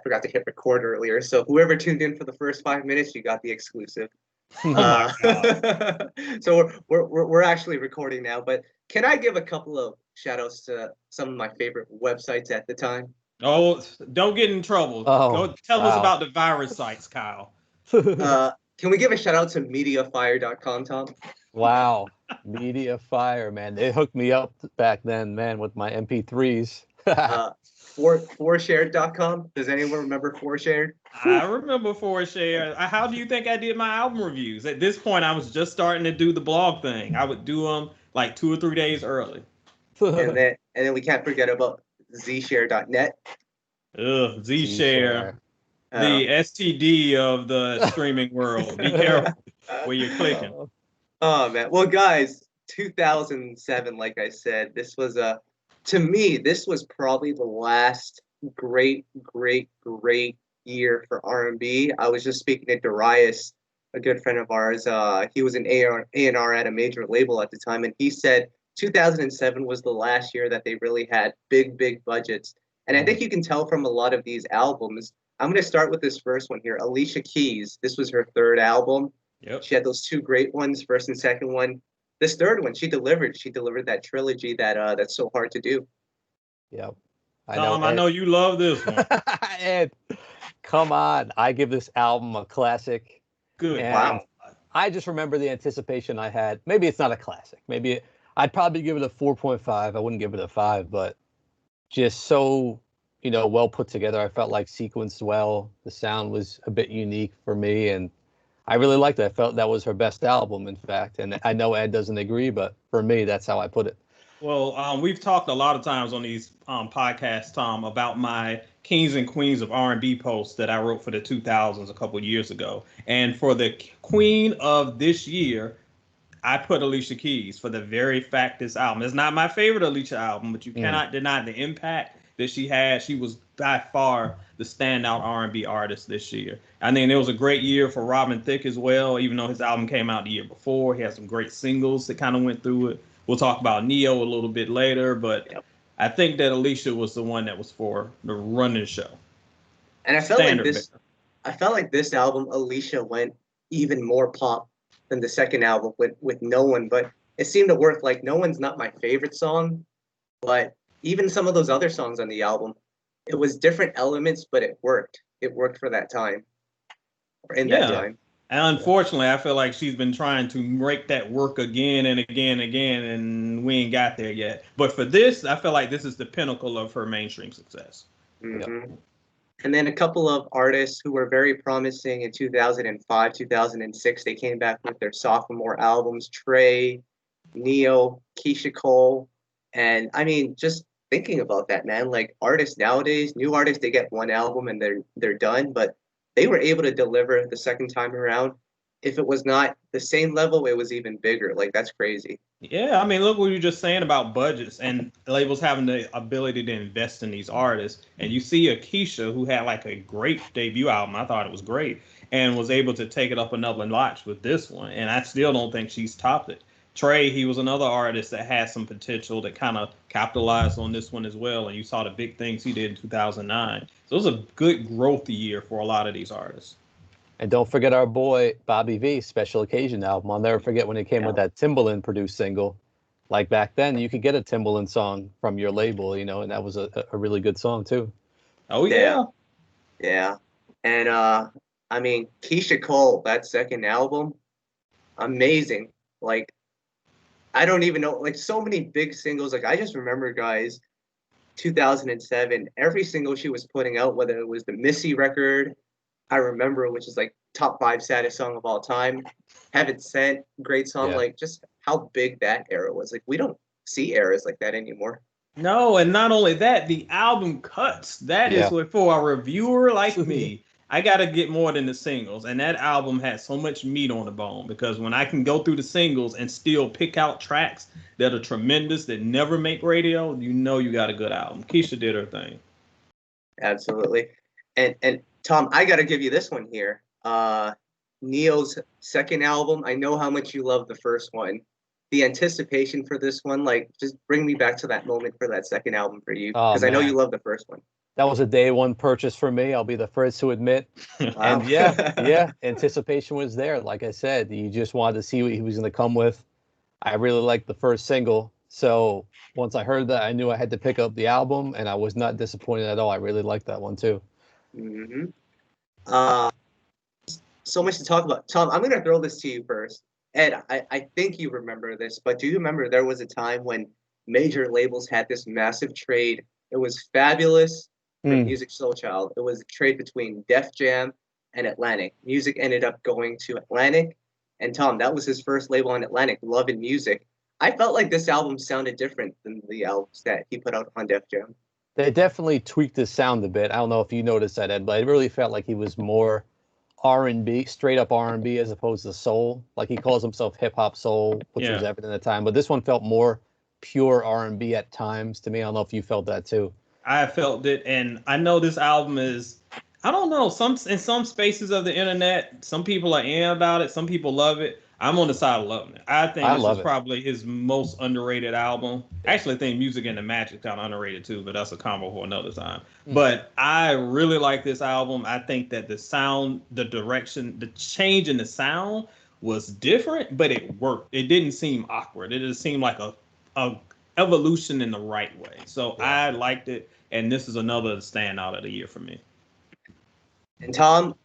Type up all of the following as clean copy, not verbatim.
forgot to hit record earlier. So whoever tuned in for the first 5 minutes, you got the exclusive. Oh my God. So we're actually recording now. But can I give a couple of shout outs to some of my favorite websites at the time? Oh, don't get in trouble. Oh, Go tell us wow. about the virus sites, Kyle. Can we give a shout out to MediaFire.com, Tom? Wow. Media Fire, man. They hooked me up back then, man, with my MP3s. 4shared.com. Does anyone remember 4shared? I remember 4share. How do you think I did my album reviews? At this point, I was just starting to do the blog thing. I would do them like 2 or 3 days early. And then we can't forget about zshare.net. Ugh, Zshare. The STD of the streaming world. Be careful where you're clicking. Oh man. Well, guys, 2007, like I said, this was to me, this was probably the last great year for R&B. I was just speaking to Darius, a good friend of ours. He was an A&R at a major label at the time, and he said 2007 was the last year that they really had big budgets. And I think you can tell from a lot of these albums. I'm going to start with this first one here. Alicia Keys. This was her third album. Yep. She had those two great ones, first and second one. This third one, she delivered. She delivered that trilogy that's so hard to do. Yep. Tom, I know you love this one. Ed, come on. I give this album a classic. Good. And Wow. I just remember the anticipation I had. Maybe it's not a classic. Maybe I'd probably give it a 4.5. I wouldn't give it a 5, but just so, well put together. I felt like sequenced well. The sound was a bit unique for me, and I really liked it. I felt that was her best album, in fact. And I know Ed doesn't agree, but for me, that's how I put it. Well, we've talked a lot of times on these podcasts, Tom, about my Kings and Queens of R&B posts that I wrote for the 2000s a couple of years ago. And for the Queen of this year, I put Alicia Keys for the very fact this album. It's not my favorite Alicia album, but you cannot deny the impact that she had. She was by far the standout R&B artist this year. I mean, it was a great year for Robin Thicke as well, even though his album came out the year before. He had some great singles that kind of went through it. We'll talk about Neo a little bit later, but I think that Alicia was the one that was for the running show. And I felt like this album, Alicia went even more pop than the second album with No One, but it seemed to work. Like No One's not my favorite song, but even some of those other songs on the album, it was different elements, but it worked. It worked for that time, or in that time. And unfortunately, I feel like she's been trying to make that work again and again and again, and we ain't got there yet. But for this, I feel like this is the pinnacle of her mainstream success. Mm-hmm. Yep. And then a couple of artists who were very promising in 2005, 2006, they came back with their sophomore albums, Trey, Neo, Keyshia Cole. And I mean, just thinking about that, man, like artists nowadays, new artists, they get one album and they're done, but they were able to deliver the second time around. If it was not the same level, it was even bigger. Like, that's crazy. Yeah, I mean, look what you were just saying about budgets and labels having the ability to invest in these artists. And you see a Keyshia who had like a great debut album. I thought it was great, and was able to take it up another notch with this one. And I still don't think she's topped it. Trey, he was another artist that had some potential that kind of capitalized on this one as well. And you saw the big things he did in 2009. So it was a good growth year for a lot of these artists. And don't forget our boy Bobby V, Special Occasion album. I'll never forget when he came with that Timbaland produced single. Like back then, you could get a Timbaland song from your label, and that was a really good song too. Oh, yeah. Yeah. And, I mean, Keyshia Cole, that second album, amazing. Like, I don't even know, like so many big singles. Like I just remember, guys, 2007, every single she was putting out, whether it was the Missy record, I remember, which is like top 5 saddest song of all time. Heaven Sent, great song. Like just how big that era was. Like we don't see eras like that anymore. No, and not only that, the album cuts. That is what for a reviewer like me, I got to get more than the singles. And that album had so much meat on the bone because when I can go through the singles and still pick out tracks that are tremendous, that never make radio, you got a good album. Keyshia did her thing. Absolutely. And Tom, I got to give you this one here. Neo's second album. I know how much you love the first one. The anticipation for this one, like, just bring me back to that moment for that second album for you. Because I know you love the first one. That was a day one purchase for me. I'll be the first to admit. Wow. And yeah, anticipation was there. Like I said, you just wanted to see what he was going to come with. I really liked the first single. So once I heard that, I knew I had to pick up the album, and I was not disappointed at all. I really liked that one too. hmm So much to talk about. Tom, I'm going to throw this to you first. Ed, I think you remember this, but do you remember there was a time when major labels had this massive trade? It was Fabulous for Hmm. Musiq Soulchild. It was a trade between Def Jam and Atlantic. Musiq ended up going to Atlantic, and Tom, that was his first label on Atlantic, Love and Music. I felt like this album sounded different than the albums that he put out on Def Jam. They definitely tweaked the sound a bit. I don't know if you noticed that, Ed, but it really felt like he was more R&B, straight up R&B as opposed to soul. Like he calls himself hip hop soul, which was Yeah. evident at the time. But this one felt more pure R&B at times to me. I don't know if you felt that too. I felt it, and I know this album is, I don't know, in some spaces of the internet, some people are in about it, some people love it. I'm on the side of loving it. I think I this is love it. probably his most underrated album. I actually think Musiq and the Magic kind of underrated too, but that's a combo for another time. But I really like this album. I think that the sound, the direction, the change in the sound was different, but it worked. It didn't seem awkward. It just seemed like a evolution in the right way. So Yeah. I liked it, and this is another standout of the year for me. And Tom,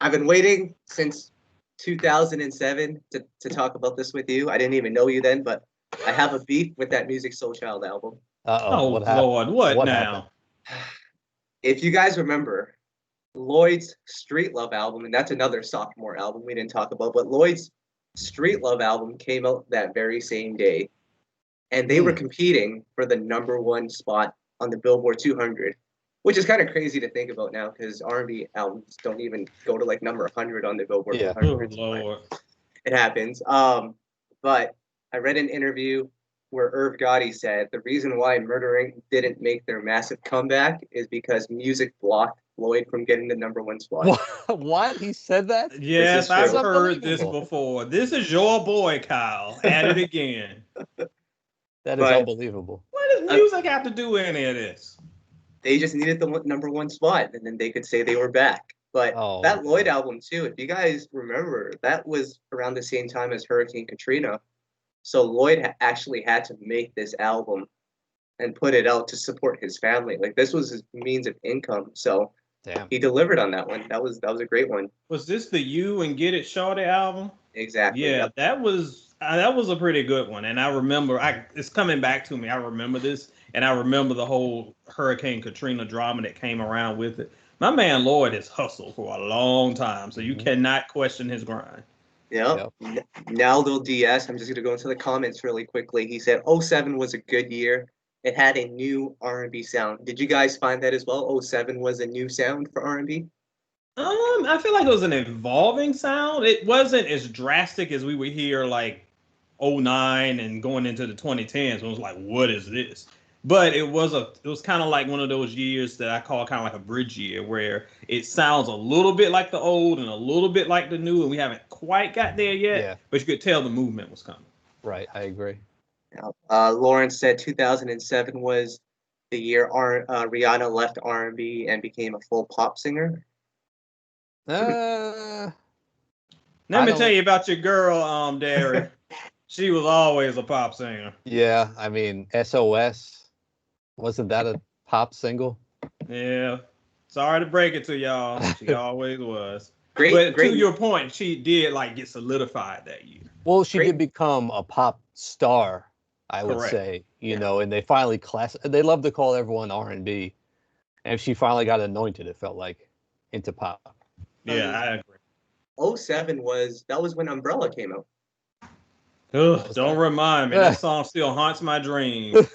I've been waiting since 2007 to talk about this with you. I didn't even know you then, but I have a beef with that Musiq Soulchild album. Uh-oh, Oh what happened? Lord, what What now? If you guys remember, Lloyd's Street Love album, and that's another Sophomore album we didn't talk about, but Lloyd's Street Love album came out that very same day, and they were competing for the #1 spot on the Billboard 200, which is kind of crazy to think about now because R&B albums don't even go to like number 100 on the Billboard Yeah. 100. Oh Lord. It happens. But I read an interview where Irv Gotti said the reason why Murder Inc. didn't make their massive comeback is because Musiq blocked Lloyd from getting the #1 spot. What? He said that? Yes, is I've true. heard this Unbelievable. before. This is your boy Kyle at it again. That is But unbelievable. What does music have to do with any of this? they just needed the #1 spot, and then they could say they were back. But Oh, that Lloyd God. album too, if you guys remember, that was around the same time as Hurricane Katrina. So Lloyd actually had to make this album and put it out to support his family. Like this was his means of income. So Damn. he delivered on that one. That was a great one. Was this the You and Get It Shorty album? Exactly. Yeah, Yep. that was a pretty good one, and I remember it's coming back to me. I remember this, and I remember the whole Hurricane Katrina drama that came around with it. My man Lloyd has hustled for a long time, so you cannot question his grind. Yep. Naldo DS. I'm just gonna go into the comments really quickly. He said, "07 was a good year. It had a new R&B sound." Did you guys find that as well? 07 was a new sound for R&B. I feel like it was an evolving sound. It wasn't as drastic as we would hear like '09 and going into the 2010s. It was like, what is this? But it was kind of like one of those years that I call kind of like a bridge year where it sounds a little bit like the old and a little bit like the new, and we haven't quite got there yet. Yeah. But you could tell the movement was coming. Right, I agree. Lawrence said 2007 was the year Rihanna left R&B and became a full pop singer. Uh, Let I me don't- tell you about your girl, Derry. She was always a pop singer. yeah, I mean, SOS, wasn't that a pop single? Yeah. Sorry to break it to y'all. She always was. Great, But great. to your point, she did like get solidified that year. Well, she Great. did become a pop star, I would Correct. say, and they finally they love to call everyone R&B. And she finally got anointed, it felt like, into pop. Yeah, I agree. 07 was when Umbrella came out. Ugh, don't remind me. That song still haunts my dreams.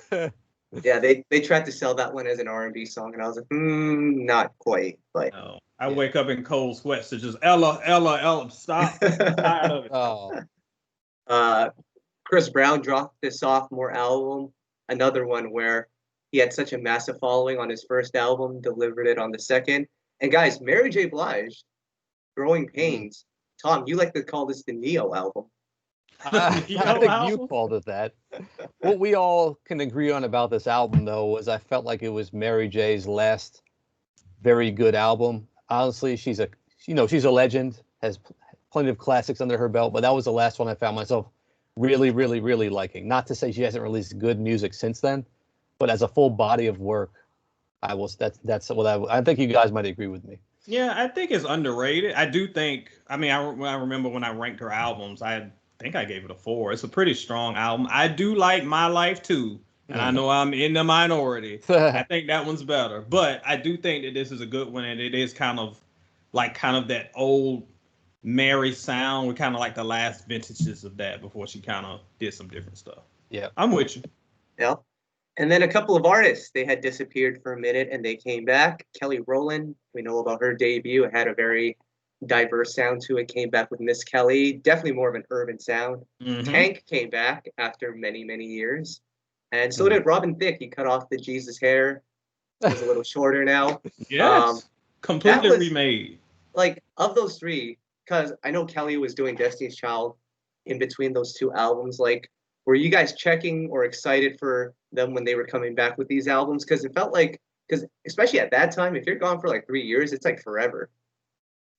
Yeah, they tried to sell that one as an R&B song, and I was like, not quite. But No, I wake up in cold sweats to just Ella, Ella, Ella. Stop. I'm tired of it. Oh, Chris Brown dropped this Sophomore album, another one where he had such a massive following on his first album, delivered it on the second. And guys, Mary J. Blige, Growing Pains. Tom, you like to call this the Neo album. I Neo think you album? called it that. What we all can agree on about this album, though, was I felt like it was Mary J's last very good album. Honestly, she's a legend, has plenty of classics under her belt, but that was the last one I found myself really, really, really liking. Not to say she hasn't released good music since then, but as a full body of work, that's what I think you guys might agree with me. Yeah, I think it's underrated. I do think. I mean, I remember when I ranked her albums. I think I gave it a 4. It's a pretty strong album. I do like My Life too, and I know I'm in the minority. I think that one's better, but I do think that this is a good one, and it is kind of that old Mary sound. We're kind of like the last vintages of that before she kind of did some different stuff. Yeah. I'm with you. Yeah. And then a couple of artists, they had disappeared for a minute and they came back. Kelly Rowland, we know about her debut. It had a very diverse sound to it. Came back with Miss Kelly, definitely more of an urban sound. Tank came back after many, many years. And so did Robin Thicke. He cut off the Jesus hair. It was a little shorter now. Yes, completely remade. Like, of those three, because I know Kelly was doing Destiny's Child in between those two albums, like, were you guys checking or excited for them when they were coming back with these albums? Because it felt like, because especially at that time, if you're gone for like 3 years, it's like forever.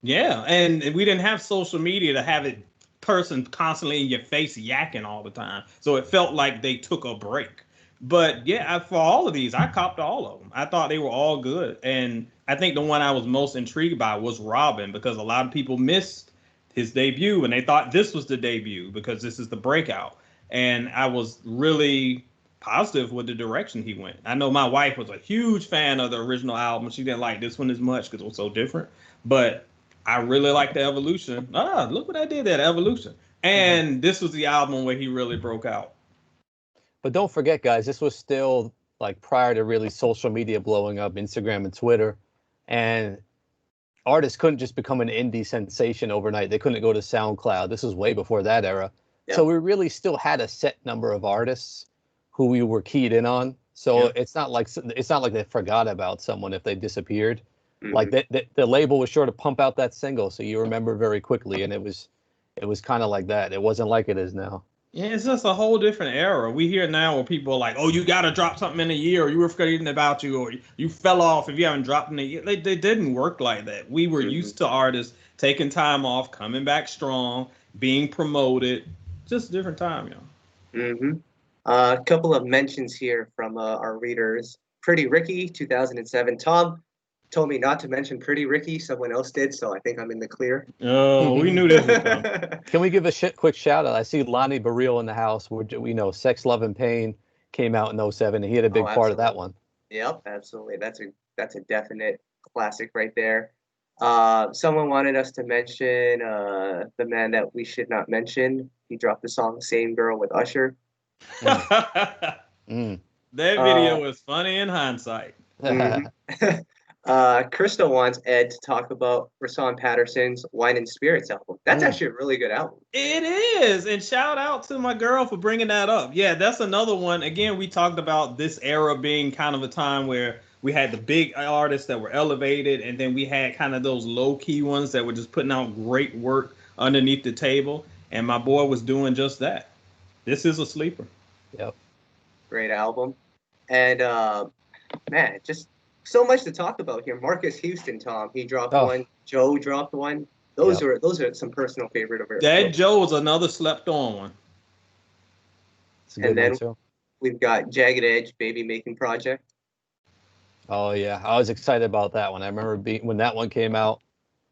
Yeah, and we didn't have social media to have it person constantly in your face yakking all the time. So it felt like they took a break. But yeah, for all of these, I copped all of them. I thought they were all good. And I think the one I was most intrigued by was Robin because a lot of people missed his debut and they thought this was the debut because this is the breakout. And I was really positive with the direction he went. I know my wife was a huge fan of the original album. She didn't like this one as much because it was so different. But I really like the evolution. Look what I did there, the evolution. And this was the album where he really broke out. But don't forget, guys, this was still like prior to really social media blowing up, Instagram and Twitter. And artists couldn't just become an indie sensation overnight. They couldn't go to SoundCloud. This was way before that era. Yep. So we really still had a set number of artists who we were keyed in on. So it's not like they forgot about someone if they disappeared. Like the label was sure to pump out that single, so you remember very quickly, and it was kind of like that. It wasn't like it is now. Yeah, it's just a whole different era. We hear now where people are like, "Oh, you got to drop something in a year, or you were forgetting about you, or you fell off if you haven't dropped in a year." They didn't work like that. We were used to artists taking time off, coming back strong, being promoted. Just a different time, y'all. A couple of mentions here from our readers. Pretty Ricky, 2007. Tom told me not to mention Pretty Ricky. Someone else did, so I think I'm in the clear. Oh, we knew this was coming. Can we give a quick shout out? I see Lonnie Baril in the house. We know Sex, Love, and Pain came out in 07, and he had a big part of that one. Yep, absolutely. That's a definite classic right there. Someone wanted us to mention the man that we should not mention. He dropped the song "Same Girl" with Usher. That video was funny in hindsight. Krista wants Ed to talk about Rasan Patterson's Wine and Spirits album. That's actually a really good album. It is. And shout out to my girl for bringing that up. Yeah, that's another one. Again, we talked about this era being kind of a time where we had the big artists that were elevated, and then we had kind of those low-key ones that were just putting out great work underneath the table. And my boy was doing just that. This is a sleeper. Yep. Great album. And, man, just so much to talk about here. Marcus Houston, Tom, he dropped one. Joe dropped one. Those are some personal favorite of ours. That Joe was another slept on one. And then we've got Jagged Edge, Baby Making Project. Oh yeah, I was excited about that one. I remember when that one came out,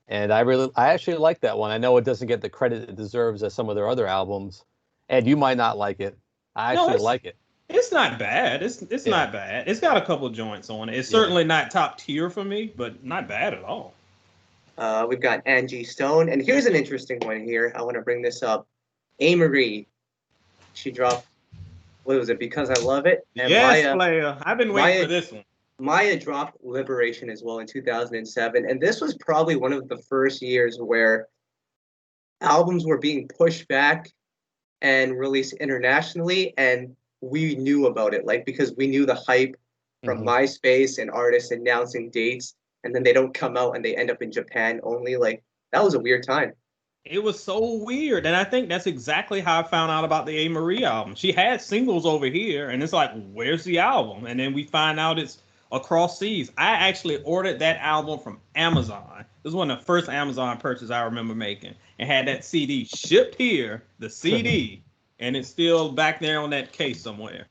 and I actually like that one. I know it doesn't get the credit it deserves as some of their other albums, and you might not like it. I actually like it. It's not bad. It's not bad. It's got a couple joints on it. It's certainly not top tier for me, but not bad at all. We've got Angie Stone, and here's an interesting one here. I want to bring this up. Amerie, she dropped, what was it? Because I Love It. And yes, player. I've been waiting for this one. Mya dropped Liberation as well in 2007, and this was probably one of the first years where albums were being pushed back and released internationally, and we knew about it, like, because we knew the hype from MySpace and artists announcing dates, and then they don't come out and they end up in Japan only. Like, that was a weird time. It was so weird. And I think that's exactly how I found out about the Amerie album. She had singles over here, and it's like, where's the album? And then we find out it's across seas. I actually ordered that album from Amazon. This was one of the first Amazon purchases I remember making, and had that CD shipped here, the CD, and it's still back there on that case somewhere.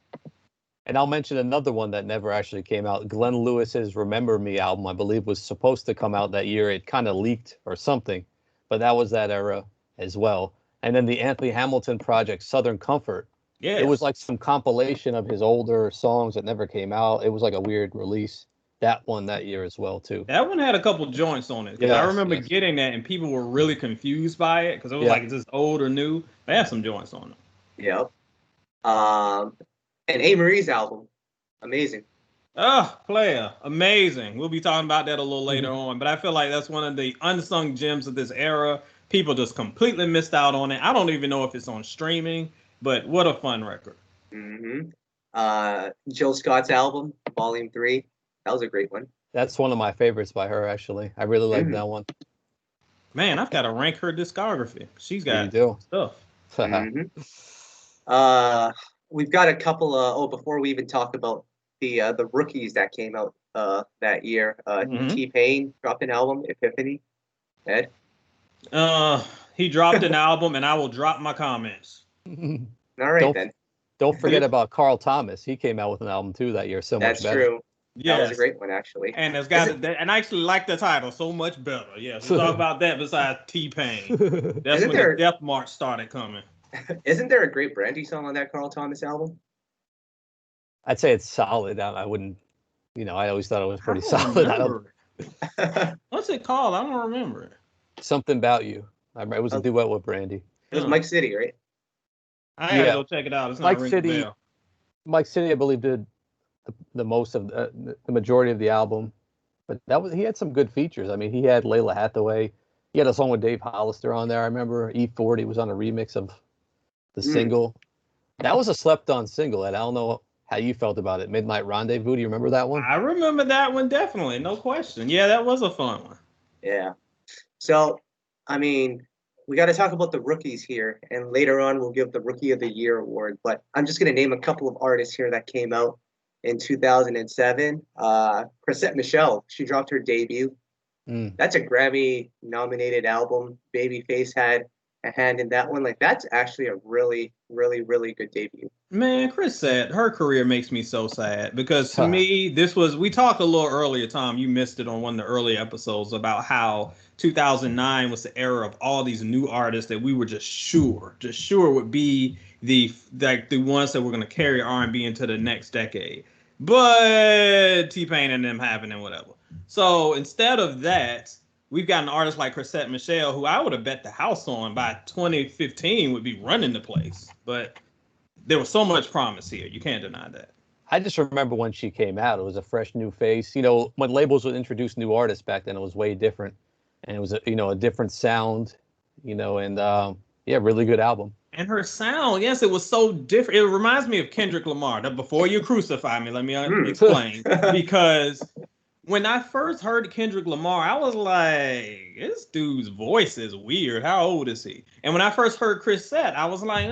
And I'll mention another one that never actually came out. Glenn Lewis's Remember Me album, I believe, was supposed to come out that year. It kind of leaked or something, but that was that era as well. And then the Anthony Hamilton project, Southern Comfort. Yeah, It was like some compilation of his older songs that never came out. It was like a weird release. That one that year as well, too. that one had a couple joints on it. Because I remember getting that, and people were really confused by it because it was like, is this old or new? They had some joints on it. Yep. And Amerie's album, amazing. Oh, player, amazing. We'll be talking about that a little later on, but I feel like that's one of the unsung gems of this era. People just completely missed out on it. I don't even know if it's on streaming, but what a fun record. Jill Scott's album, Volume 3, that was a great one. That's one of my favorites by her, actually. I really like that one. Man, I've got to rank her discography. She's got stuff. We've got a couple before we even talk about the rookies that came out that year. T-Pain dropped an album, Epiphany. Ed? He dropped an album, and I will drop my comments. All right, then. Don't forget about Carl Thomas. He came out with an album, too, that year. So much better. That's true. Yeah, that was a great one, actually. And it's got and I actually like the title, So Much Better. Yes, we'll talk about that besides T-Pain. That's when the Death March started coming. Isn't there a great Brandy song on that Carl Thomas album? I'd say it's solid. I wouldn't, I always thought it was pretty solid. What's it called? I don't remember it. Something About You. It was a duet with Brandy. It was Mike City, right? I gotta go check it out. It's not ringing a bell. Mike City, I believe, did the most of the majority of the album, but he had some good features. I mean, he had Layla Hathaway. He had a song with Dave Hollister on there. I remember E40 was on a remix of the single. That was a slept-on single, and I don't know how you felt about it. Midnight Rendezvous. Do you remember that one? I remember that one, definitely. No question. Yeah, that was a fun one. Yeah. So, I mean, we got to talk about the rookies here, and later on we'll give the Rookie of the Year award. But I'm just going to name a couple of artists here that came out in 2007. Chrisette Michele, she dropped her debut. That's a Grammy-nominated album. Babyface had a hand in that one. Like, that's actually a really, really, really good debut. Man, Chrisette, her career makes me so sad because to me, we talked a little earlier, Tom, you missed it on one of the early episodes about how 2009 was the era of all these new artists that we were just sure would be the ones that were going to carry R&B into the next decade. But T-Pain and them happened and whatever. So instead of that, we've got an artist like Chrisette Michele, who I would have bet the house on by 2015 would be running the place. But there was so much promise here. You can't deny that. I just remember when she came out, it was a fresh new face. When labels would introduce new artists back then, it was way different. And it was, a different sound, really good album. And her sound, yes, it was so different. It reminds me of Kendrick Lamar. Now, before you crucify me, let me explain. Because when I first heard Kendrick Lamar, I was like, this dude's voice is weird. How old is he? And when I first heard Chrisette, I was like,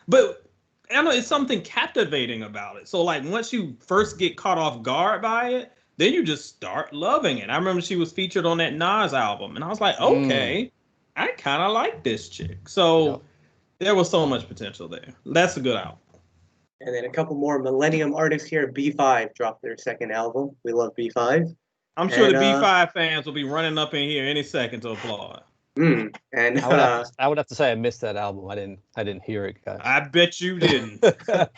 but I don't know, it's something captivating about it. So like once you first get caught off guard by it, then you just start loving it. I remember she was featured on that Nas album, and I was like, okay, I kind of like this chick. So there was so much potential there. That's a good album. And then a couple more Millennium artists here. B5 dropped their second album. We love B5. I'm sure the B5 fans will be running up in here any second to applaud. And I would have to say I missed that album. I didn't hear it, guys. I bet you didn't.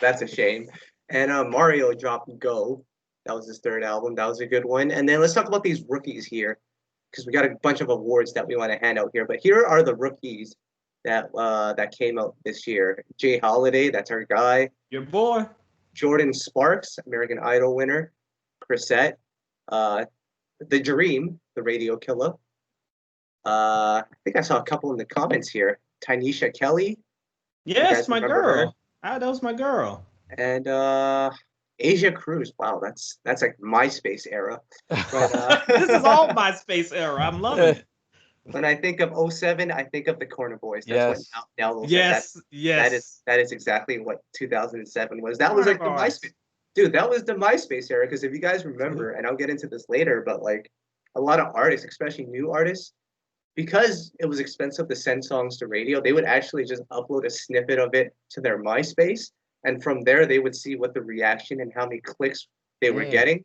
That's a shame. And Mario dropped Go. That was his third album. That was a good one. And then let's talk about these rookies here, because we got a bunch of awards that we want to hand out here. But here are the rookies that came out this year. Jay Holiday, that's our guy. Your boy. Jordan Sparks, American Idol winner. Chrisette. The Dream, the radio killer. I think I saw a couple in the comments here. Tynesha Kelly. Yes, my girl. That was my girl. And Asia Cruz. Wow, that's like MySpace era. But, this is all MySpace era. I'm loving it. When I think of '07, I think of the Corner Boys. That's Yes. what Nell said. Yes, yes. That is exactly what 2007 was. That was Corner like the Boys. MySpace. Dude, that was the MySpace era. Because if you guys remember, and I'll get into this later, but like a lot of artists, especially new artists, because it was expensive to send songs to radio, they would actually just upload a snippet of it to their MySpace, and from there they would see what the reaction and how many clicks they were getting,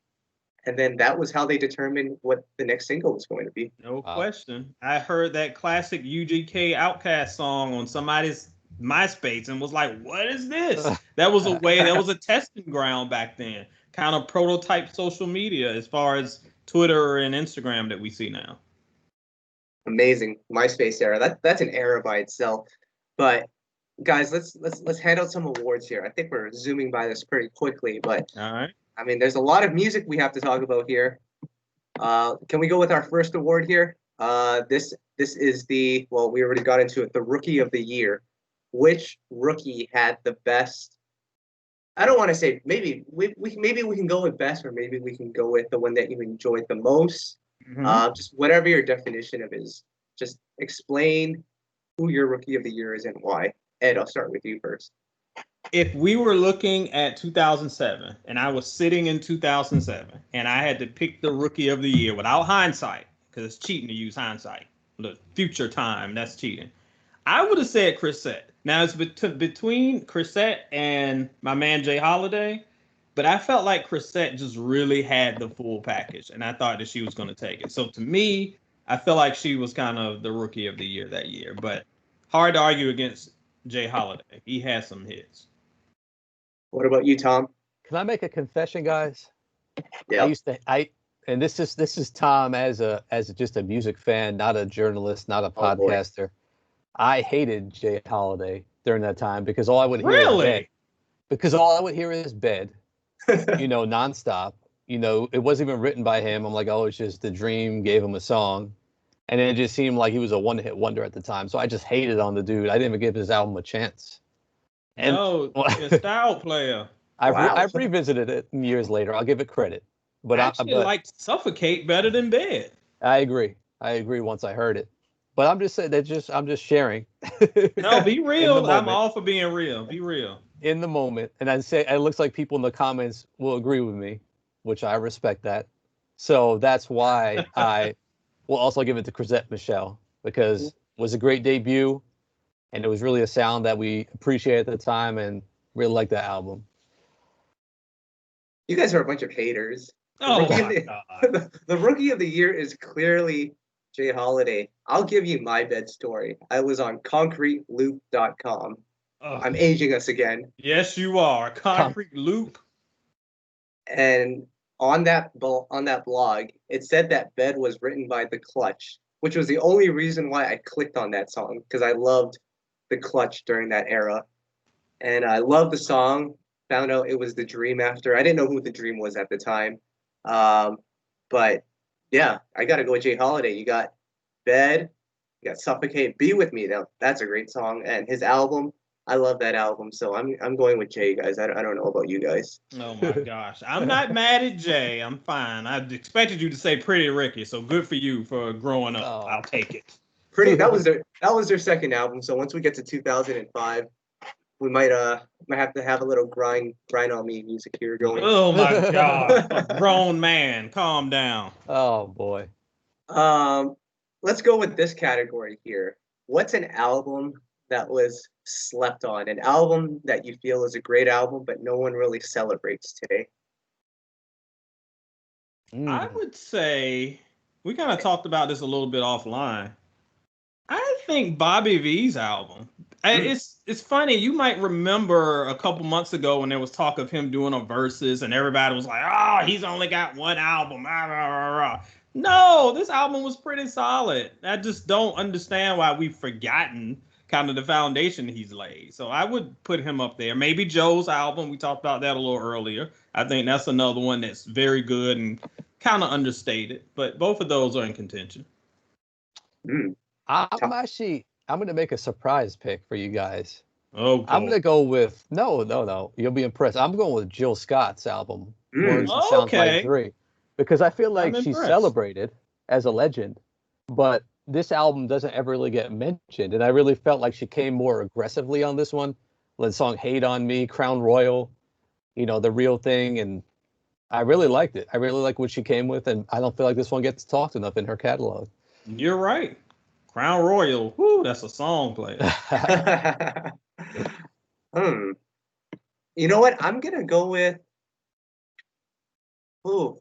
and then that was how they determined what the next single was going to be. No question. I heard that classic UGK Outkast song on somebody's MySpace and was like, "What is this?" That was a way. That was a testing ground back then. Kind of prototype social media as far as Twitter and Instagram that we see now. Amazing MySpace era. That's an era by itself. But guys, let's hand out some awards here. I think we're zooming by this pretty quickly, but All right. I mean, there's a lot of music we have to talk about here. Can we go with our first award here? This is the, well, we already got into it, the Rookie of the Year. Which rookie had the best? I don't want to say, maybe we can go with best, or maybe we can go with the one that you enjoyed the most. Just whatever your definition of is. Just explain who your Rookie of the Year is and why. Ed, I'll start with you first. If we were looking at 2007 and I was sitting in 2007 and I had to pick the Rookie of the Year without hindsight, because it's cheating to use hindsight, the future time, that's cheating, I would have said Chrisette. Now, it's between Chrisette and my man Jay Holiday, but I felt like Chrisette just really had the full package, and I thought that she was going to take it. So to me, I feel like she was kind of the Rookie of the Year that year, but hard to argue against Jay Holiday. He had some hits. What about you, Tom? Can I make a confession, guys? Yeah. And this is Tom as just a music fan, not a journalist, not a podcaster. I hated Jay Holiday during that time because all I would hear is bed. Because all I would hear is bed, nonstop. It wasn't even written by him. I'm like, oh, it's just the dream gave him a song. And it just seemed like he was a one-hit wonder at the time. So I just hated on the dude. I didn't even give his album a chance. And no, a style player. I've revisited it years later. I'll give it credit. But I liked Suffocate better than Bed. I agree. Once I heard it. But I'm just saying I'm just sharing. No, be real. I'm all for being real. Be real. In the moment. And I'd say it looks like people in the comments will agree with me, which I respect that. So that's why I will also give it to Chrisette Michele, because it was a great debut and it was really a sound that we appreciated at the time and really liked that album. You guys are a bunch of haters. Oh my God. The Rookie of the Year is clearly Jay Holiday. I'll give you my bed story. I was on concreteloop.com. I'm aging us again. Yes, you are. Concrete Loop. And on that blog, it said that Bed was written by The Clutch, which was the only reason why I clicked on that song, because I loved The Clutch during that era. And I loved the song. Found out it was The Dream after. I didn't know who The Dream was at the time. But yeah, I got to go with Jay Holiday. You got Bed, you got Suffocate, Be With Me. Now, that's a great song. And his album, I love that album. So I'm going with Jay, guys. I don't know about you guys. Oh my gosh. I'm not mad at Jay. I'm fine. I expected you to say Pretty Ricky. So good for you for growing up. I'll take it. That was their second album. So once we get to 2005, we might have to have a little grind on me music here going. Oh my God. A grown man. Calm down. Oh boy. Let's go with this category here. What's an album that was slept on? An album that you feel is a great album, but no one really celebrates today? I would say, we kind of talked about this a little bit offline. I think Bobby V's album. It's funny. You might remember a couple months ago when there was talk of him doing a versus, and everybody was like, "Oh, he's only got one album." No, this album was pretty solid. I just don't understand why we've forgotten kind of the foundation he's laid. So I would put him up there. Maybe Joe's album. We talked about that a little earlier. I think that's another one that's very good and kind of understated. But both of those are in contention. I'm going to make a surprise pick for you guys. Oh, cool. I'm going to go with, no. You'll be impressed. I'm going with Jill Scott's album, Words Sound Like 3, because I feel like she's celebrated as a legend, but this album doesn't ever really get mentioned, and I really felt like she came more aggressively on this one. The song "Hate on Me," "Crown Royal," "The Real Thing," and I really liked it. I really like what she came with, and I don't feel like this one gets talked enough in her catalog. You're right. Crown Royal. Whoo, that's a song player. You know what? I'm gonna go with. Ooh,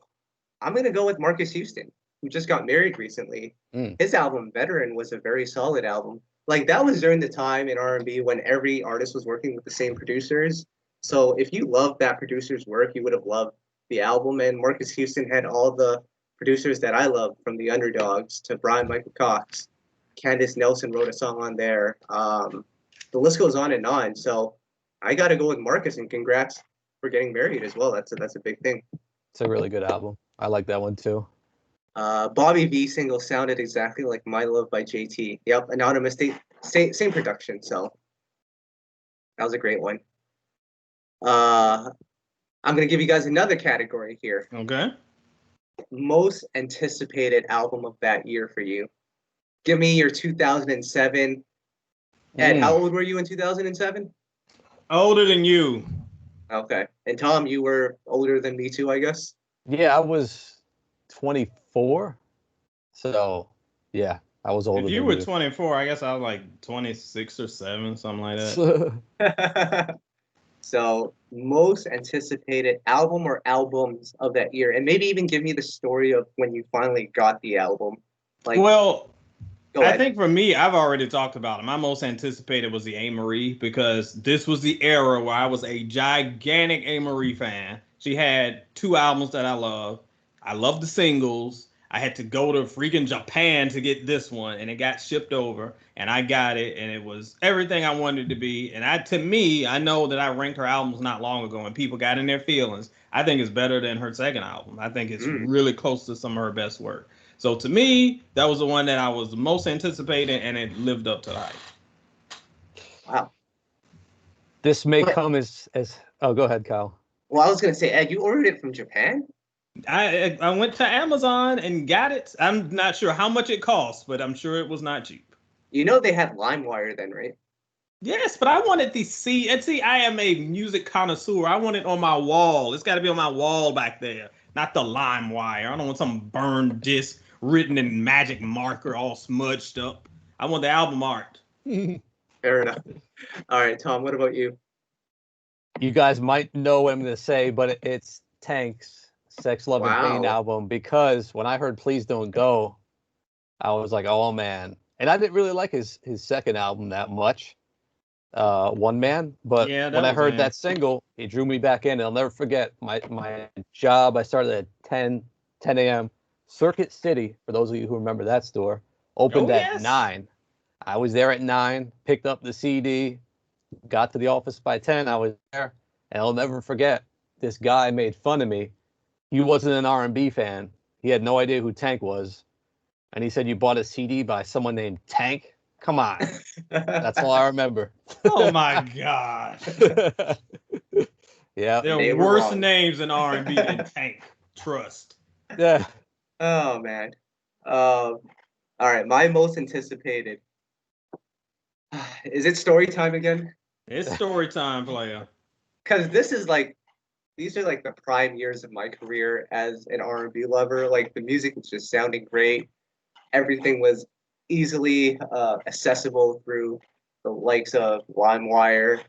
I'm gonna go with Marcus Houston, who just got married recently. His album "Veteran" was a very solid album. Like that was during the time in R&B when every artist was working with the same producers. So if you loved that producer's work, you would have loved the album. And Marcus Houston had all the producers that I love, from the Underdogs to Brian Michael Cox. Candace Nelson wrote a song on there. The list goes on and on. So I got to go with Marcus, and congrats for getting married as well. That's a big thing. It's a really good album. I like that one too. Bobby V single sounded exactly like "My Love" by JT. Yep, Anonymous, same production. So that was a great one. I'm gonna give you guys another category here. Okay. Most anticipated album of that year for you. Give me your 2007. Ed, how old were you in 2007? Older than you. Okay. And Tom, you were older than me too, I guess? Yeah, I was 24. So, yeah, I was older If than you you. were 24, I guess I was like 26 or 7, something like that. So, most anticipated album or albums of that year. And maybe even give me the story of when you finally got the album. Like, well, I think for me, I've already talked about it. My most anticipated was the Amerie, because this was the era where I was a gigantic Amerie fan. She had 2 albums that I love. I love the singles. I had to go to freaking Japan to get this one, and it got shipped over, and I got it, and it was everything I wanted it to be. And I know that I ranked her albums not long ago, and people got in their feelings. I think it's better than her second album. I think it's really close to some of her best work. So to me, that was the one that I was most anticipating, and it lived up to the hype. Wow. This may come as oh, go ahead, Kyle. Well, I was gonna say, Ed, you ordered it from Japan? I went to Amazon and got it. I'm not sure how much it cost, but I'm sure it was not cheap. You know they had LimeWire then, right? Yes, but I wanted the C. And see, I am a music connoisseur. I want it on my wall. It's got to be on my wall back there, not the LimeWire. I don't want some burned disc written in magic marker, all smudged up. I want the album art. Fair enough. All right, Tom, what about you? You guys might know what I'm going to say, but it's Tank's Sex, Love, and Pain album, because when I heard Please Don't Go, I was like, oh, man. And I didn't really like his second album that much, One Man. But when I heard that single, it drew me back in. And I'll never forget my job. I started at 10 a.m. Circuit City, for those of you who remember that store, opened at 9. I was there at 9, picked up the CD, got to the office by 10. I was there, and I'll never forget, this guy made fun of me. He wasn't an R&B fan. He had no idea who Tank was. And he said, you bought a CD by someone named Tank? Come on. That's all I remember. Oh, my gosh. Yeah. There are worse names in R&B than Tank. Trust. Yeah. Oh, man. All right, my most anticipated. Is it story time again? It's story time, player. Because these are like the prime years of my career as an R&B lover. Like the music was just sounding great. Everything was easily accessible through the likes of LimeWire,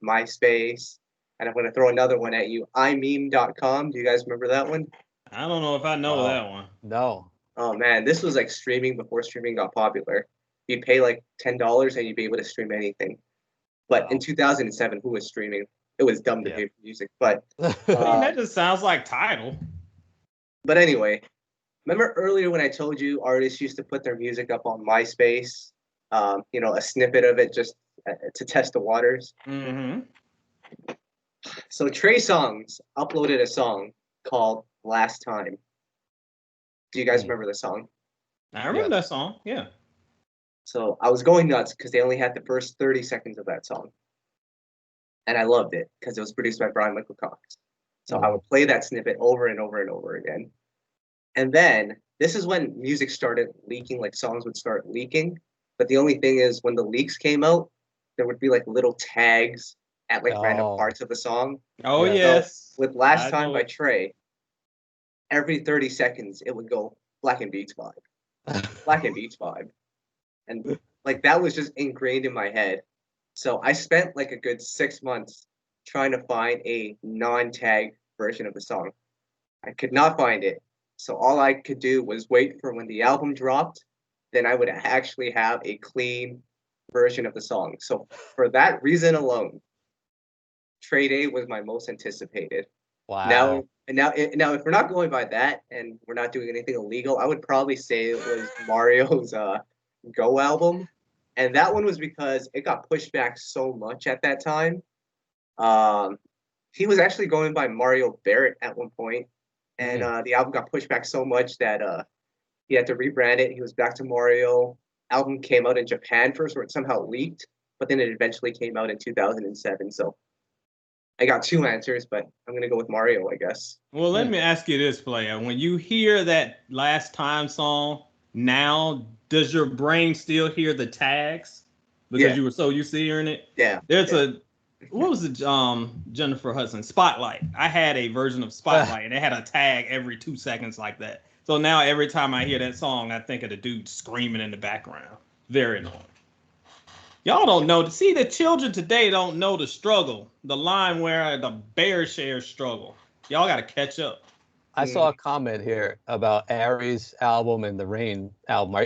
MySpace, and I'm going to throw another one at you, imeme.com. Do you guys remember that one? I don't know if I know that one. No. Oh man, this was like streaming before streaming got popular. You'd pay like $10 and you'd be able to stream anything. But in 2007, who was streaming? It was dumb to pay for music, but that just sounds like Tidal. But anyway, remember earlier when I told you artists used to put their music up on MySpace, a snippet of it just to test the waters. Mm-hmm. So Trey Songz uploaded a song called "Last Time." Do you guys remember the song? I remember that song. Yeah. So I was going nuts because they only had the first 30 seconds of that song. And I loved it because it was produced by Brian Michael Cox. So I would play that snippet over and over and over again. And then this is when music started leaking, like songs would start leaking. But the only thing is when the leaks came out, there would be like little tags at like random Oh, parts of the song. Oh yeah. yes. With Last I Time know by it. Trey, every 30 seconds it would go Black and Beats vibe, Black and Beats vibe. And like that was just ingrained in my head. So I spent like a good 6 months trying to find a non-tag version of the song. I could not find it. So all I could do was wait for when the album dropped. Then I would actually have a clean version of the song. So for that reason alone, Trade A was my most anticipated. Wow. Now, if we're not going by that and we're not doing anything illegal, I would probably say it was Mario's Go album, and that one was because it got pushed back so much at that time. Um, he was actually going by Mario Barrett at one point, and the album got pushed back so much that he had to rebrand it. He was back to Mario. Album came out in Japan first, where it somehow leaked, but then it eventually came out in 2007. So I got two answers, but I'm gonna go with Mario, I guess. Well, let me ask you this, player. When you hear that Last Time song now, does your brain still hear the tags? Because Yeah. you were so used to hearing it? Yeah. There's yeah. what was it, Jennifer Hudson? Spotlight. I had a version of Spotlight, and it had a tag every 2 seconds like that. So now every time I hear that song, I think of the dude screaming in the background. Very annoying. Y'all don't know. See, the children today don't know the struggle, the line where the bear share struggle. Y'all got to catch up. I saw a comment here about Aries album and the Rain album.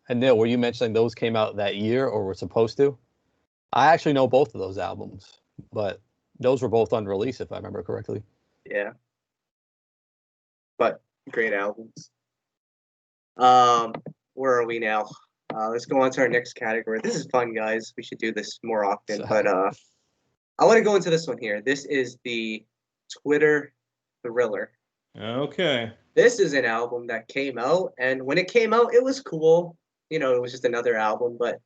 And Neil, were you mentioning those came out that year or were supposed to? I actually know both of those albums, but those were both unreleased, if I remember correctly. Yeah. But great albums. Where are we now? Let's go on to our next category. This is fun, guys. We should do this more often. But I want to go into this one here. This is the Twitter Thriller. Okay. This is an album that came out, and when it came out, it was cool. You know, it was just another album, but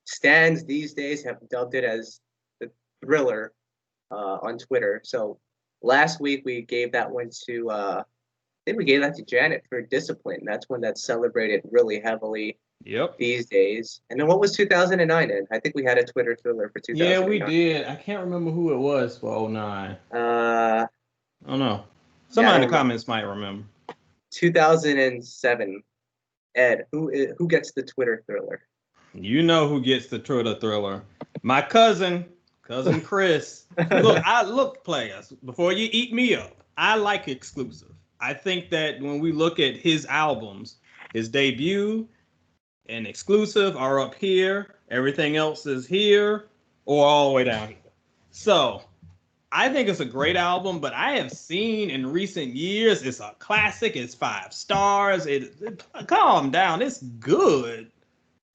stans these days have dubbed it as the Thriller on Twitter. So last week we gave that one to I think we gave that to Janet for Discipline. That's one that's celebrated really heavily these days. And then what was 2009 in? I think we had a Twitter Thriller for 2009. Yeah, we did. I can't remember who it was for 09. I don't know. Somebody in the comments might remember. 2007. Ed, who gets the Twitter Thriller? You know who gets the Twitter Thriller. My cousin Chris. Look, players, before you eat me up, I like exclusive. I think that when we look at his albums, his debut and exclusive are up here. Everything else is here or all the way down here. So I think it's a great album, but I have seen in recent years, it's a classic. It's 5 stars. Calm down. It's good,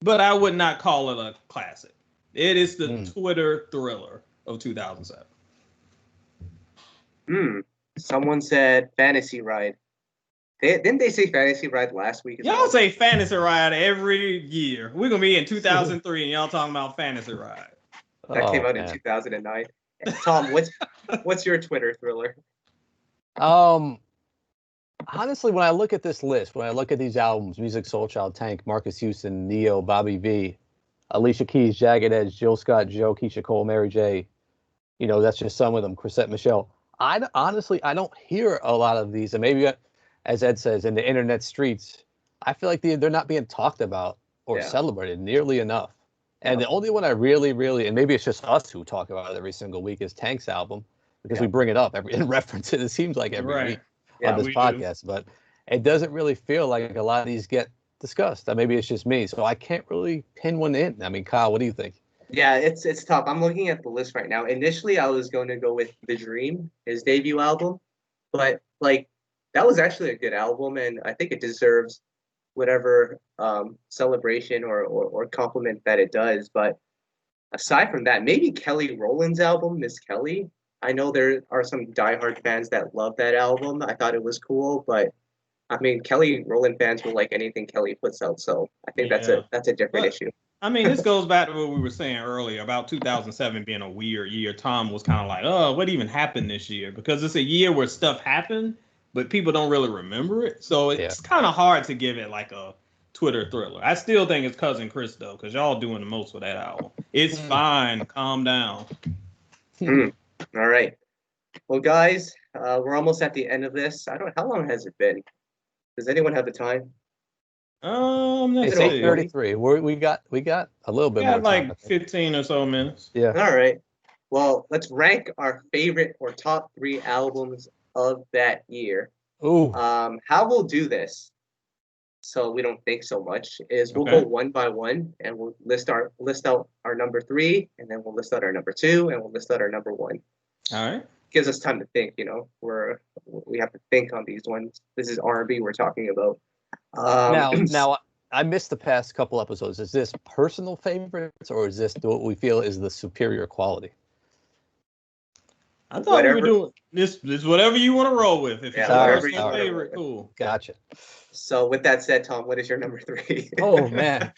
but I would not call it a classic. It is the Twitter Thriller of 2007. Someone said Fantasy Ride. Didn't they say Fantasy Ride last week? Y'all say Fantasy Ride every year. We're going to be in 2003 and y'all talking about Fantasy Ride. That came out in 2009. Tom, what's your Twitter Thriller? Honestly, when I look at this list, when I look at these albums, Musiq, Soulchild, Tank, Marcus Houston, Neo, Bobby V, Alicia Keys, Jagged Edge, Jill Scott, Joe, Keyshia Cole, Amerie J, that's just some of them, Chrisette Michele. I don't hear a lot of these, and maybe, as Ed says, in the internet streets, I feel like they're not being talked about or celebrated nearly enough. And the only one I really, and maybe it's just us who talk about it every single week, is Tank's album, because we bring it up and reference it, it seems like every week on this podcast. But it doesn't really feel like a lot of these get discussed. Maybe it's just me. So I can't really pin one in. I mean, Kyle, what do you think? Yeah, it's tough. I'm looking at the list right now. Initially, I was going to go with The Dream, his debut album. But, that was actually a good album, and I think it deserves whatever celebration or compliment that it does. But aside from that, maybe Kelly Rowland's album, Miss Kelly. I know there are some diehard fans that love that album. I thought it was cool, but I mean, Kelly Rowland fans will like anything Kelly puts out. So I think that's a different issue. I mean, this goes back to what we were saying earlier about 2007 being a weird year. Tom was kind of like, oh, what even happened this year? Because it's a year where stuff happened, but people don't really remember it. So it's kind of hard to give it like a Twitter thriller. I still think it's Cousin Chris though, because y'all doing the most with that album. It's fine. Calm down. All right. Well, guys, we're almost at the end of this. I don't. How long has it been? Does anyone have the time? Let's It's see. 8:33. We got a little bit We got more time. like 15 or so minutes. Yeah. All right. Well, let's rank our favorite or top 3 albums of that year. Ooh. How we'll do this, so we don't think so much, is we'll go one by one, and we'll list out our number 3, and then we'll list out our number 2, and we'll list out our number 1. All right. Gives us time to think. You know, we have to think on these ones. This is R&B we're talking about. Now I missed the past couple episodes. Is this personal favorites, or is this what we feel is the superior quality? I thought we were doing this whatever you want to roll with. If it's whatever your favorite, cool. Gotcha. So with that said, Tom, what is your number 3? Oh man.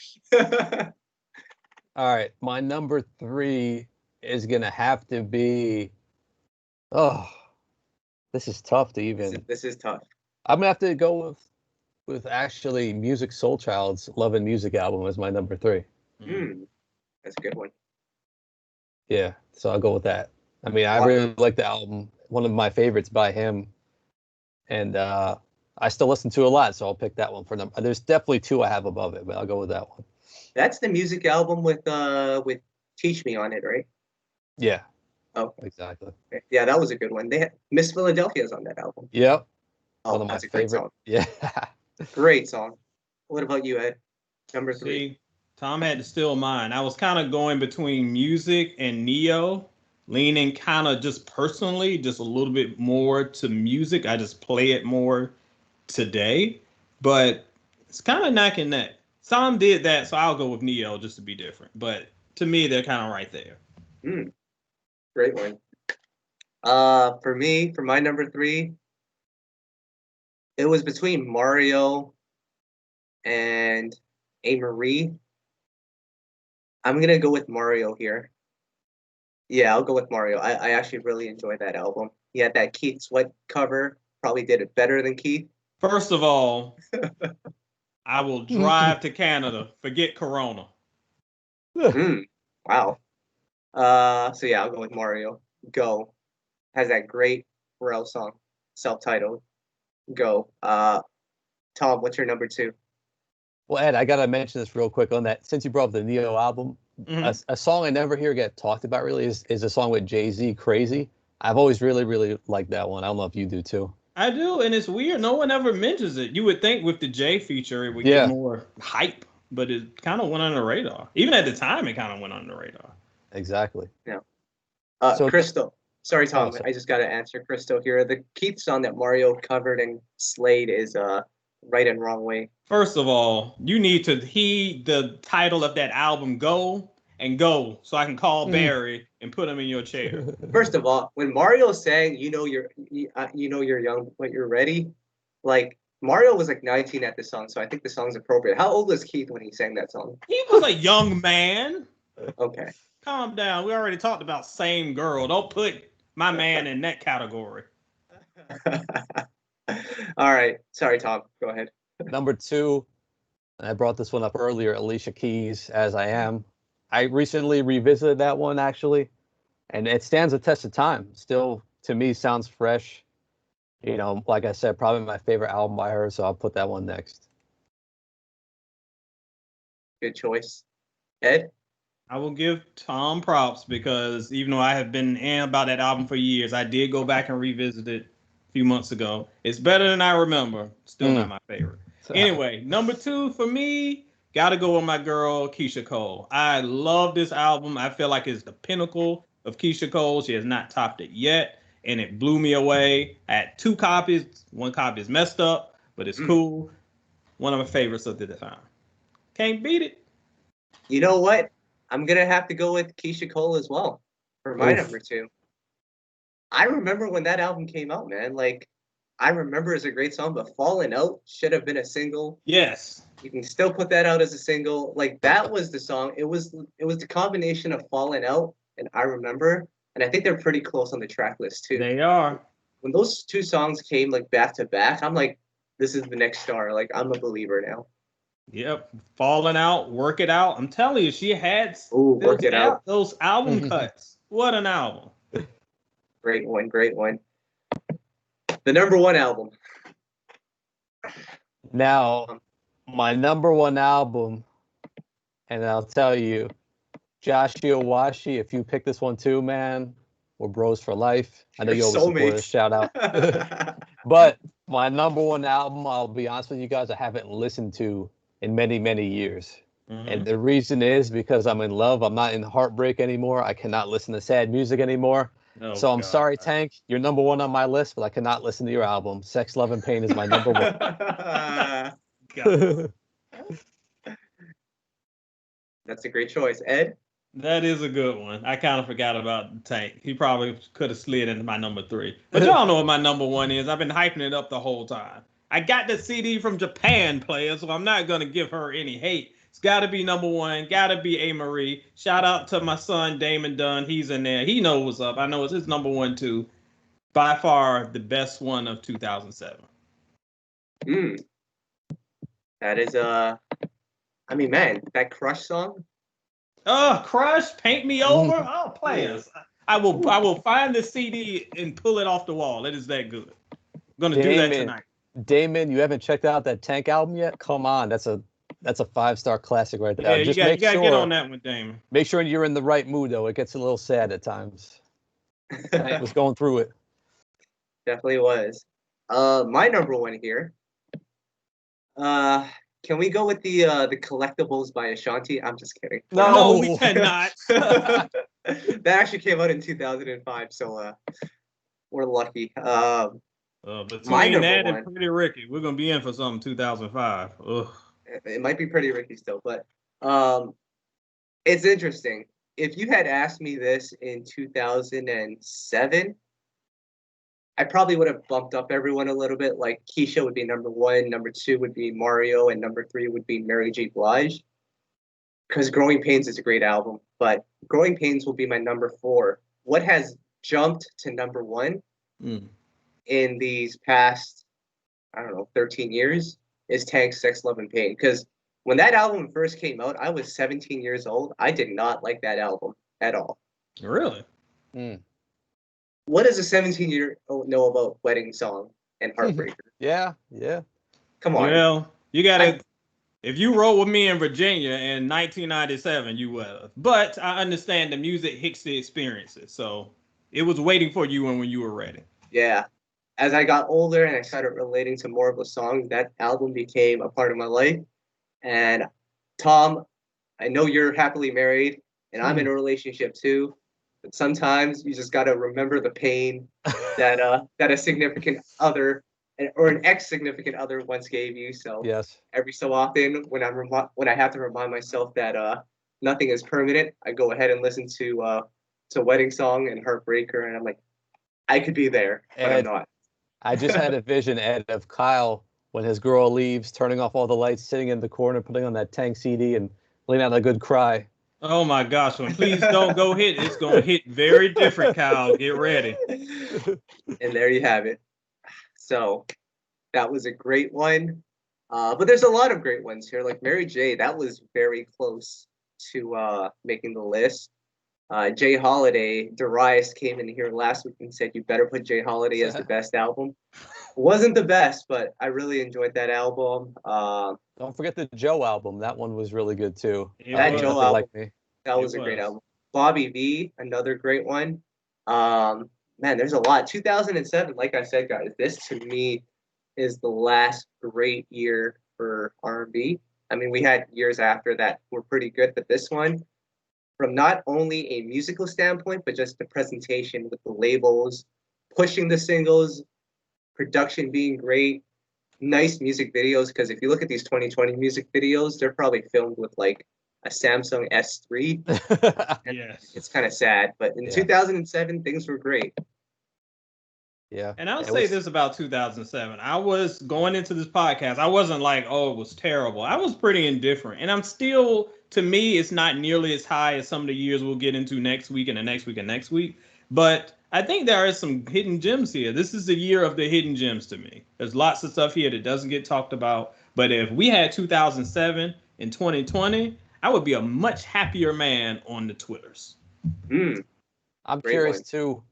All right, my number 3 is gonna have to be. Oh, this is tough to even. This is tough. I'm gonna have to go with actually Musiq Soulchild's Love and Music album as my number 3. That's a good one. Yeah, so I'll go with that. I mean, I really like the album. One of my favorites by him, and I still listen to it a lot, so I'll pick that one for number. There's definitely 2 I have above it, but I'll go with that one. That's the Musiq album with Teach Me on it, right? Yeah. Oh, exactly. Yeah, that was a good one. They had Miss Philadelphia's on that album. Yep. Oh, one of my that's a great favorite. song. Yeah. Great song. What about you, Ed? Number 3. See, Tom had to steal mine. I was kind of going between Musiq and Neo, leaning kind of just personally, just a little bit more to Musiq. I just play it more today, but it's kind of neck and neck. Tom did that, so I'll go with Neo just to be different. But to me, they're kind of right there. Great one. For me, for my number 3, it was between Mario and Amerie. I'm gonna go with Mario here. Yeah, I'll go with Mario. I actually really enjoyed that album. He had that Keith Sweat cover. Probably did it better than Keith. First of all, I will drive to Canada. Forget Corona. Wow. So yeah, I'll go with Mario. Go. Has that great Pharrell song, self-titled. Go. Tom, what's your number 2? Well, Ed, I gotta mention this real quick on that. Since you brought up the Neo album, a song I never hear get talked about really is a song with Jay-Z, Crazy. I've always really, really liked that one. I don't know if you do too. I do, and it's weird. No one ever mentions it. You would think with the Jay feature it would get more hype, but it kind of went under the radar. Even at the time, it kind of went under the radar. Exactly. Yeah. Crystal. Sorry, Tom. I just got to answer Crystal here. The Keith song that Mario covered and slayed is Right and Wrong Way. First of all, you need to heed the title of that album, Go, so I can call Barry and put him in your chair. First of all, when Mario sang, you're young, but you're ready, like Mario was like 19 at this song, so I think the song's appropriate. How old was Keith when he sang that song? He was a young man. Okay. Calm down. We already talked about same girl. Don't put my man in that category. All right. Sorry, Tom. Go ahead. Number 2, and I brought this one up earlier, Alicia Keys, As I Am. I recently revisited that one, actually, and it stands the test of time. Still, to me, sounds fresh. You know, like I said, probably my favorite album by her, so I'll put that one next. Good choice. Ed? I will give Tom props because even though I have been about that album for years, I did go back and revisit it a few months ago. It's better than I remember. Still not my favorite. Anyway, number 2 for me, gotta go with my girl, Keyshia Cole. I love this album. I feel like it's the pinnacle of Keyshia Cole. She has not topped it yet, and it blew me away. I had 2 copies. One copy is messed up, but it's cool. One of my favorites of the time. Can't beat it. You know what? I'm going to have to go with Keyshia Cole as well for my number 2. I remember when that album came out, man. Like, I remember it's a great song, but Falling Out should have been a single. Yes. You can still put that out as a single. Like, that was the song. It was the combination of Falling Out and I Remember. And I think they're pretty close on the track list, too. They are. when those two songs came like back to back, I'm like, this is the next star. Like, I'm a believer now. Yep, Falling Out, Work It Out. I'm telling you, she had Work It Out. those album cuts. What an album! Great one, great one. The number one album. Now, my number one album, and I'll tell you, Joshua Washi, if you pick this one too, man, we're bros for life. I know you always support us. Shout out. But my number one album, I'll be honest with you guys, I haven't listened to in many, many years. Mm-hmm. And the reason is because I'm in love. I'm not in heartbreak anymore. I cannot listen to sad music anymore. Oh, so I'm sorry, Tank. You're number one on my list, but I cannot listen to your album. Sex, Love, and Pain is my number one. That's a great choice. Ed? That is a good one. I kind of forgot about Tank. He probably could have slid into my number 3. But y'all know what my number 1 is. I've been hyping it up the whole time. I got the CD from Japan, player, so I'm not going to give her any hate. It's got to be number 1. Got to be Amerie. Shout out to my son, Damon Dunn. He's in there. He knows what's up. I know it's his number 1, too. By far, the best one of 2007. That is, I mean, man, that Crush song. Oh, Crush, Paint Me Over. Oh, players. I will find the CD and pull it off the wall. It is that good. I'm going to do that tonight. Damon, you haven't checked out that Tank album yet? Come on, that's a 5-star classic right there. Yeah, Just you got to get on that one, Damon. Make sure you're in the right mood, though. It gets a little sad at times. I was going through it. Definitely was. My number 1 here. Can we go with the Collectibles by Ashanti? I'm just kidding. No, we cannot. That actually came out in 2005, so we're lucky. Between that and Pretty Ricky, we're gonna be in for something 2005. Ugh. It might be Pretty Ricky still, but it's interesting. If you had asked me this in 2007, I probably would have bumped up everyone a little bit. Like Keyshia would be number 1, number 2 would be Mario, and number 3 would be Mary J. Blige. Because Growing Pains is a great album, but Growing Pains will be my number 4. What has jumped to number 1 in these past, 13 years is Tank's Sex, Love, and Pain. Because when that album first came out, I was 17 years old. I did not like that album at all. Really? What does a 17-year-old know about Wedding Song and Heartbreaker? Yeah. Come on. Well, you gotta. If you rolled with me in Virginia in 1997, you would have. But I understand the music hits the experiences, so it was waiting for you when you were ready. Yeah. As I got older and I started relating to more of the songs, that album became a part of my life. And Tom, I know you're happily married, and I'm in a relationship too. But sometimes you just gotta remember the pain that a significant other or an ex-significant other once gave you. So yes, every so often, when I have to remind myself that nothing is permanent, I go ahead and listen to Wedding Song and Heartbreaker, and I'm like, I could be there, but I'm not. I just had a vision, Ed, of Kyle when his girl leaves, turning off all the lights, sitting in the corner, putting on that Tank CD, and letting out a good cry. Oh my gosh, well, please don't go hit. It's going to hit very different, Kyle. Get ready. And there you have it. So that was a great one. But there's a lot of great ones here. Like Mary J, that was very close to making the list. Jay Holiday, Darius came in here last week and said, you better put Jay Holiday as the best album. Wasn't the best, but I really enjoyed that album. Don't forget the Joe album. That one was really good too. That Joe album, that was a great album. Bobby V, another great one. Man, there's a lot. 2007, like I said, guys, this to me is the last great year for R&B. I mean, we had years after that were pretty good, but this one, from not only a musical standpoint, but just the presentation with the labels, pushing the singles, production being great, nice music videos. Because if you look at these 2020 music videos, they're probably filmed with like a Samsung S3. Yes. It's kind of sad, but in 2007, things were great. Yeah. And I'll say this about 2007. I was going into this podcast. I wasn't like, oh, it was terrible. I was pretty indifferent. And I'm still, to me, it's not nearly as high as some of the years we'll get into next week and the next week and next week. But I think there are some hidden gems here. This is the year of the hidden gems to me. There's lots of stuff here that doesn't get talked about. But if we had 2007 and 2020, I would be a much happier man on the Twitters. I'm Great curious one. too.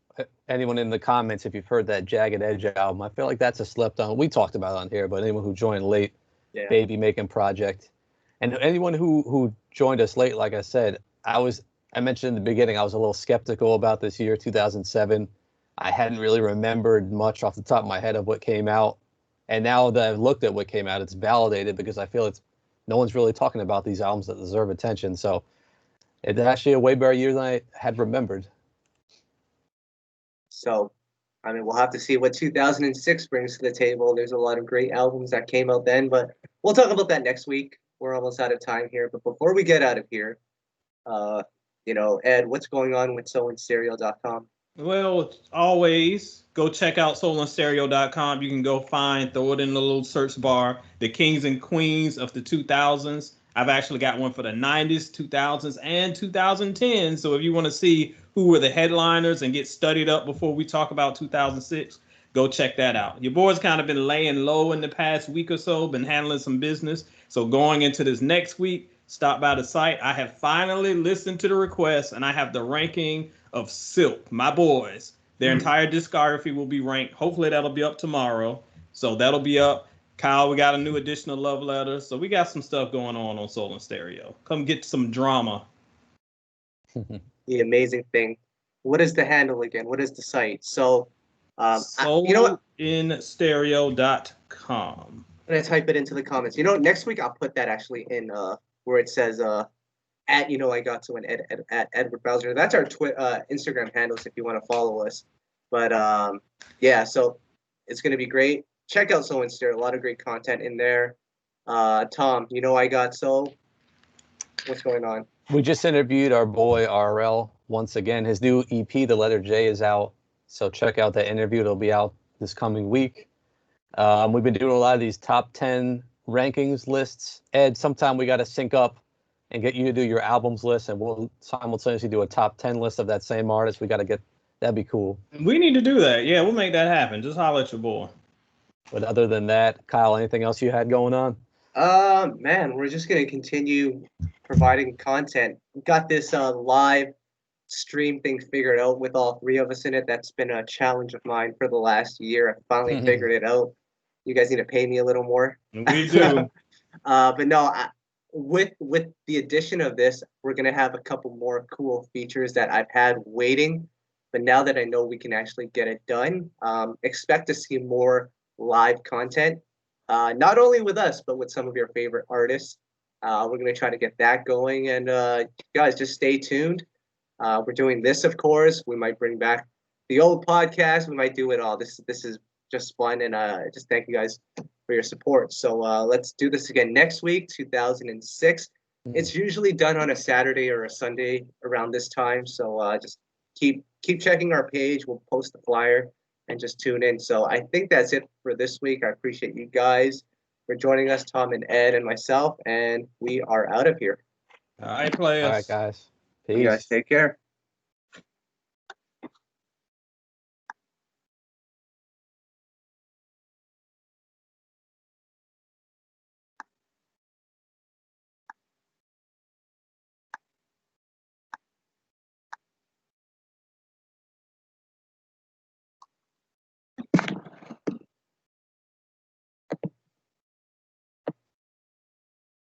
Anyone in the comments, if you've heard that Jagged Edge album, I feel like that's a slept on. We talked about it on here, but anyone who joined late, Yeah. baby making project, and anyone who joined us late, like I said, I mentioned in the beginning I was a little skeptical about this year, 2007. I hadn't really remembered much off the top of my head of what came out, and now that I've looked at what came out, it's validated because I feel no one's really talking about these albums that deserve attention. So it's actually a way better year than I had remembered. So, I mean, we'll have to see what 2006 brings to the table. There's a lot of great albums that came out then, but we'll talk about that next week. We're almost out of time here. But before we get out of here, Ed, what's going on with soulandstereo.com? Well, always go check out soulandstereo.com. You can go throw it in the little search bar, the kings and queens of the 2000s. I've actually got one for the 90s, 2000s, and 2010. So if you want to see who were the headliners and get studied up before we talk about 2006, go check that out. Your boy's kind of been laying low in the past week or so, been handling some business. So going into this next week, stop by the site. I have finally listened to the request, and I have the ranking of Silk, my boys. Their entire discography will be ranked. Hopefully that'll be up tomorrow. So that'll be up. Kyle, we got a new edition of Love Letters. So we got some stuff going on Soul and Stereo. Come get some drama. The amazing thing. What is the handle again? What is the site? So, you know what? soulandstereo.com. I'm going to type it into the comments. Next week I'll put that actually in where it says at I got to an at Edward Bowser. That's our Instagram handles if you want to follow us. But yeah, so it's going to be great. Check out Soul and Stereo. A lot of great content in there. Tom, I got so. What's going on? We just interviewed our boy RL once again. His new EP, The Letter J, is out. So check out that interview. It'll be out this coming week. We've been doing a lot of these top 10 rankings lists. Ed, sometime we got to sync up and get you to do your albums list, and we'll simultaneously do a top 10 list of that same artist. We got to that'd be cool. We need to do that. Yeah, we'll make that happen. Just holler at your boy. But other than that, Kyle, anything else you had going on? Man, we're just going to continue providing content. We got this live stream thing figured out with all three of us in it. That's been a challenge of mine for the last year. I finally figured it out. You guys need to pay me a little more. We do. But no, with the addition of this, we're going to have a couple more cool features that I've had waiting. But now that I know we can actually get it done, expect to see more live content. Not only with us, but with some of your favorite artists. We're going to try to get that going. And guys, just stay tuned. We're doing this, of course. We might bring back the old podcast. We might do it all. This is just fun. And just thank you guys for your support. So let's do this again next week, 2006. It's usually done on a Saturday or a Sunday around this time. So just keep checking our page. We'll post the flyer. And just tune in. So I think that's it for this week. I appreciate you guys for joining us, Tom and Ed and myself, and we are out of here. All right, players. All right, guys. Peace. You guys take care.